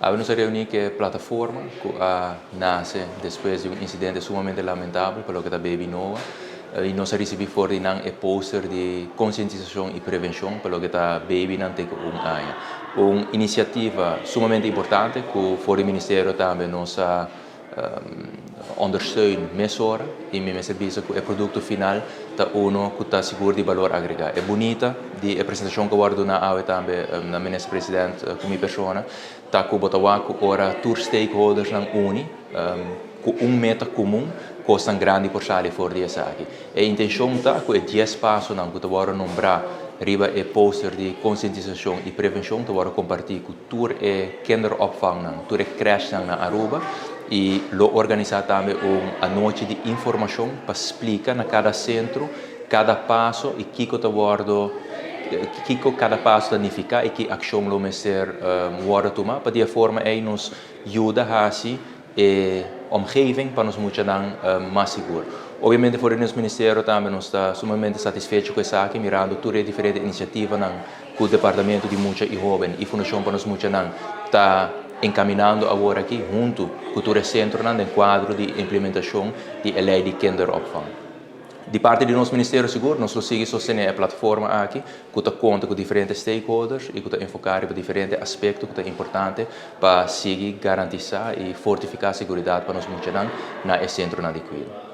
Abbiamo reunido que plataforma que nasce depois de incidente sumamente lamentável pelo que da Baby Noah. E nós recebemos fora um poster de conscientização e prevenção pelo que da Baby não tem área. Uma iniciativa sumamente importante que fora o Ministério também nos ondersteunt mesora e me serviço que o produto final tá uno que tá seguro de valor agregado. É bonita de apresentação que eu guardo na AUE também na ministra presidente com minha pessoa tá que botawa que ora tour stakeholders não uni com meta comum costa grande por sali fora dessa aqui. E a intenção tá que é 10 passos não que agora nombrar riba e poster de conscientização e prevenção que agora compartilhar com tour e kinderopvang não, tour e crash na Aruba e lo organizar também uma noite de informação para explicar na cada centro cada passo e que cada passo significa e que ação lo meser word tomar para de forma aí nos ajuda a assim e omgeving para nos muito mais seguro. Obviamente, fora do Ministério também nós está sumamente satisfeito com essa aqui, mirando todas as diferentes iniciativas com o Departamento de Mucha e Jovem e Fundação para nos muito está encaminhando agora aqui junto com o centro no quadro de implementação da lei de kinderopvang. De parte do nosso Ministério Seguro, nós conseguimos sostener a plataforma aqui, que conta com diferentes stakeholders e que enfocar para diferentes aspectos que é importante para seguir garantir e fortificar a segurança para nós muito na centro adequado.